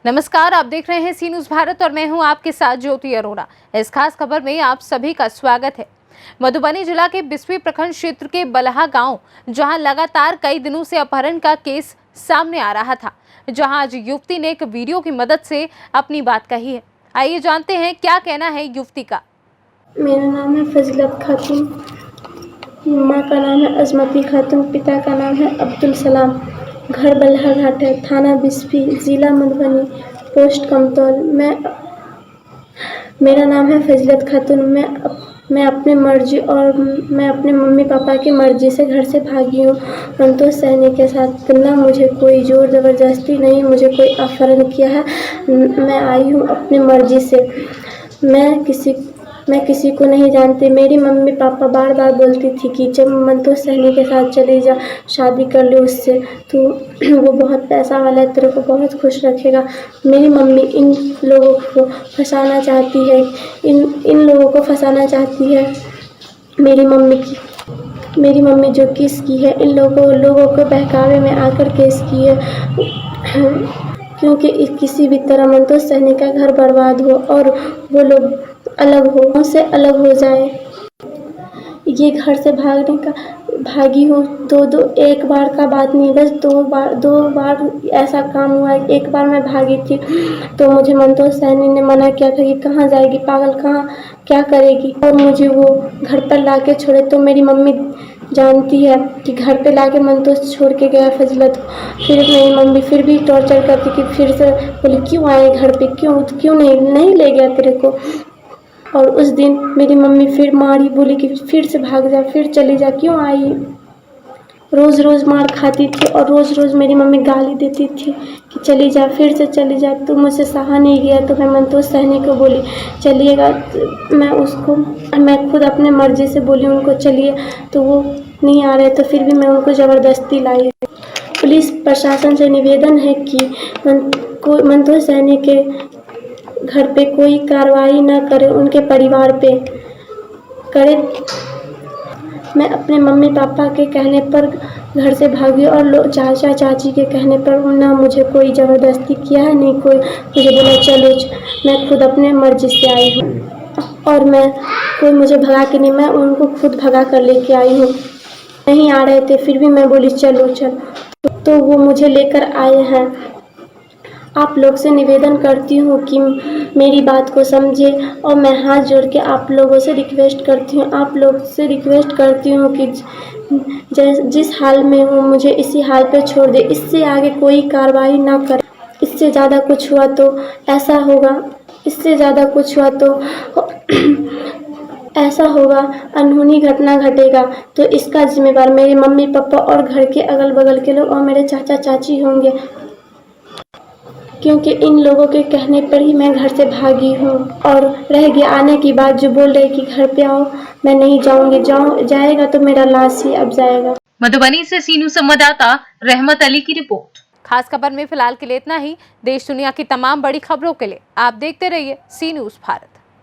नमस्कार, आप देख रहे हैं सी न्यूज़ भारत और मैं हूं आपके साथ ज्योति अरोड़ा। इस खास खबर में आप सभी का स्वागत है। मधुबनी जिला के बिस्वी प्रखंड क्षेत्र के बलहा गांव, जहां लगातार कई दिनों से अपहरण का केस सामने आ रहा था, जहां आज युवती ने एक वीडियो की मदद से अपनी बात कही है। आइए जानते हैं क्या कहना है युवती का। मेरा नाम है फजीलत खातून, माँ का नाम है अजमती खातून, पिता का नाम है अब्दुल सलाम। घर बल्हा घाट है, थाना बिस्फी, जिला मधुबनी, पोस्ट कमतौल। मेरा नाम है फजीलत खातून। मैं अपनी मर्जी और मैं अपने मम्मी पापा की मर्जी से घर से भागी हूँ, संतोष सैनी के साथ। ना मुझे कोई जोर ज़बरदस्ती नहीं, मुझे कोई अपहरण किया है। मैं आई हूँ अपनी मर्जी से। मैं किसी को नहीं जानती। मेरी मम्मी पापा बार बार बोलती थी कि जब संतोष सैनी के साथ चली जा, शादी कर ले उससे, तो वो बहुत पैसा वाला है, तेरे को बहुत खुश रखेगा। मेरी मम्मी इन लोगों को फंसाना चाहती है, इन लोगों को फंसाना चाहती है। मेरी मम्मी जो केस की है, इन लोगों को बहकावे में आकर केस की है, क्योंकि किसी भी तरह संतोष सैनी का घर बर्बाद हो और वो लोग उनसे अलग हो जाए। ये घर से भागी हूँ एक बार का बात नहीं, बस दो बार ऐसा काम हुआ है। एक बार मैं भागी थी तो मुझे संतोष सैनी ने मना किया था कि कहाँ जाएगी पागल, कहाँ क्या करेगी, और मुझे वो घर पर ला के छोड़े। तो मेरी मम्मी जानती है कि घर पे लाके संतोष छोड़ के गया फजीलत। फिर मेरी मम्मी फिर भी टॉर्चर करती कि फिर से बोली क्यों आए घर पे, क्यों नहीं ले गया तेरे को। और उस दिन मेरी मम्मी फिर मारी, बोली कि फिर से भाग जा, फिर चली जा, क्यों आई। रोज़ रोज़ मार खाती थी और रोज़ रोज़ मेरी मम्मी गाली देती थी कि चली जा, फिर से चली जा। तो मुझसे सहा नहीं गया तो मैं संतोष सैनी को बोली चलिएगा। मैं खुद अपने मर्जी से बोली उनको चलिए, तो वो नहीं आ रहे, तो फिर भी मैं उनको ज़बरदस्ती लाई है। पुलिस प्रशासन से निवेदन है कि संतोष सैनी के घर पे कोई कार्रवाई ना करे, उनके परिवार पे करे। मैं अपने मम्मी पापा के कहने पर घर से भागी और चाचा चाची के कहने पर ना मुझे कोई ज़बरदस्ती किया है, नहीं कोई मुझे बोला चलो। मैं खुद अपने मर्जी से आई हूँ और कोई मुझे भगा के नहीं, मैं उनको खुद भगा कर लेके आई हूँ। नहीं आ रहे थे फिर भी मैं बोली चलो, तो वो मुझे लेकर आए हैं। आप लोग से निवेदन करती हूँ कि मेरी बात को समझे और मैं हाथ जोड़ के आप लोगों से रिक्वेस्ट करती हूँ कि जिस हाल में हूँ मुझे इसी हाल पे छोड़ दे, इससे आगे कोई कार्रवाई ना करे। इससे ज़्यादा कुछ हुआ तो ऐसा होगा, अनहोनी घटना घटेगा तो इसका जिम्मेदार मेरे मम्मी पापा और घर के अगल बगल के लोग और मेरे चाचा चाची होंगे, क्योंकि इन लोगों के कहने पर ही मैं घर से भागी हूँ। और रह गया आने की बात, जो बोल रहे कि घर पे आओ, मैं नहीं जाऊंगी, जाएगा तो मेरा लाश ही अब जाएगा। मधुबनी से सी न्यूज़ संवाददाता रहमत अली की रिपोर्ट। खास खबर में फिलहाल के लिए इतना ही। देश दुनिया की तमाम बड़ी खबरों के लिए आप देखते रहिए सी न्यूज़ भारत।